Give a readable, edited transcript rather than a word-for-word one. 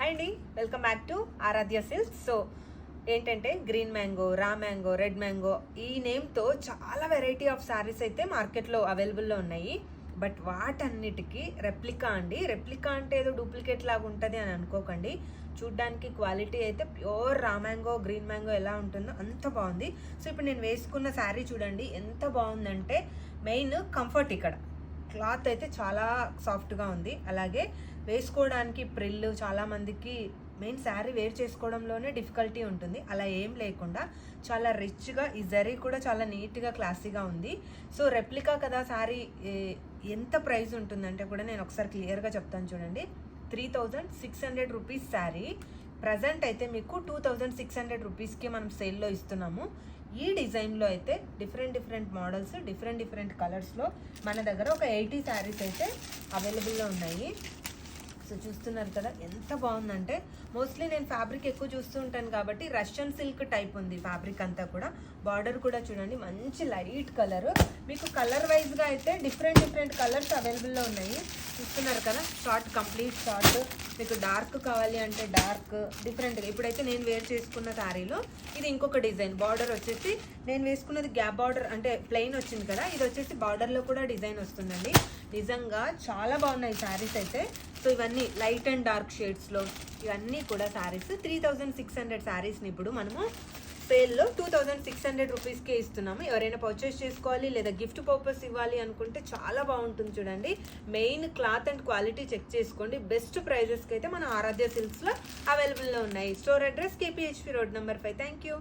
Hi అండి, welcome back to Aaradhya Silks. So ఏంటంటే green mango, raw mango, red mango ఈ నేమ్తో చాలా వెరైటీ ఆఫ్ శారీస్ అయితే మార్కెట్లో అవైలబుల్లో ఉన్నాయి. బట్ వాటన్నిటికీ రెప్లికా అండి. రెప్లికా అంటే ఏదో డూప్లికేట్ లాగా ఉంటుంది అని అనుకోకండి. చూడ్డానికి క్వాలిటీ అయితే pure raw mango, green mango ఎలా ఉంటుందో అంత బాగుంది. సో ఇప్పుడు నేను వేసుకున్న శారీ చూడండి ఎంత బాగుందంటే, మెయిన్ కంఫర్ట్. ఇక్కడ క్లాత్ అయితే చాలా సాఫ్ట్గా ఉంది. అలాగే వేసుకోవడానికి ప్రిల్లు, చాలామందికి మెయిన్ శారీ వేర్ చేసుకోవడంలోనే డిఫికల్టీ ఉంటుంది. అలా ఏం లేకుండా చాలా రిచ్గా, ఈ జరీ కూడా చాలా నీట్గా క్లాసీగా ఉంది. సో రెప్లికా కదా శారీ, ఎంత ప్రైస్ ఉంటుందంటే కూడా నేను ఒకసారి క్లియర్గా చెప్తాను చూడండి. 3600 రూపీస్ శారీ ప్రజెంట్ అయితే మీకు 2600 రూపీస్కి మనం సేల్లో ఇస్తున్నాము. ఈ డిజైన్లో అయితే డిఫరెంట్ మోడల్స్, డిఫరెంట్ కలర్స్లో మన దగ్గర ఒక 80 శారీస్ అయితే అవైలబుల్లో ఉన్నాయి. సో చూస్తున్నారు కదా ఎంత బాగుందంటే, మోస్ట్లీ నేను ఫ్యాబ్రిక్ ఎక్కువ చూస్తూ ఉంటాను కాబట్టి రష్యన్ సిల్క్ టైప్ ఉంది ఫ్యాబ్రిక్ అంతా కూడా. బార్డర్ కూడా చూడండి మంచి లైట్ కలర్. మీకు కలర్ వైజ్గా అయితే డిఫరెంట్ కలర్స్ అవైలబుల్లో ఉన్నాయి. చూస్తున్నారు కదా, షార్ట్, కంప్లీట్ షార్ట్, మీకు డార్క్ కావాలి అంటే డార్క్, డిఫరెంట్గా. ఇప్పుడైతే నేను వేర్ చేసుకున్న శారీలో ఇది ఇంకొక డిజైన్. బార్డర్ వచ్చేసి నేను వేసుకున్నది గ్యాప్ బార్డర్, అంటే ప్లెయిన్ వచ్చింది కదా, ఇది వచ్చేసి బార్డర్లో కూడా డిజైన్ వస్తుందండి. నిజంగా చాలా బాగున్నాయి శారీస్ అయితే. సో ఇవన్నీ లైట్ అండ్ డార్క్ షేడ్స్లో ఇవన్నీ కూడా శారీస్. 3600 శారీస్ని ఇప్పుడు మనము సేల్లో 2600 రూపీస్కే ఇస్తున్నాము. ఎవరైనా పర్చేస్ చేసుకోవాలి లేదా గిఫ్ట్ పర్పస్ ఇవ్వాలి అనుకుంటే చాలా బాగుంటుంది. చూడండి, main cloth and quality check చేసుకోండి. బెస్ట్ ప్రైజెస్కి అయితే మన ఆరాధ్య సిల్క్స్లో అవైలబుల్లో ఉన్నాయి. Store address KPHP road number 5. Thank you.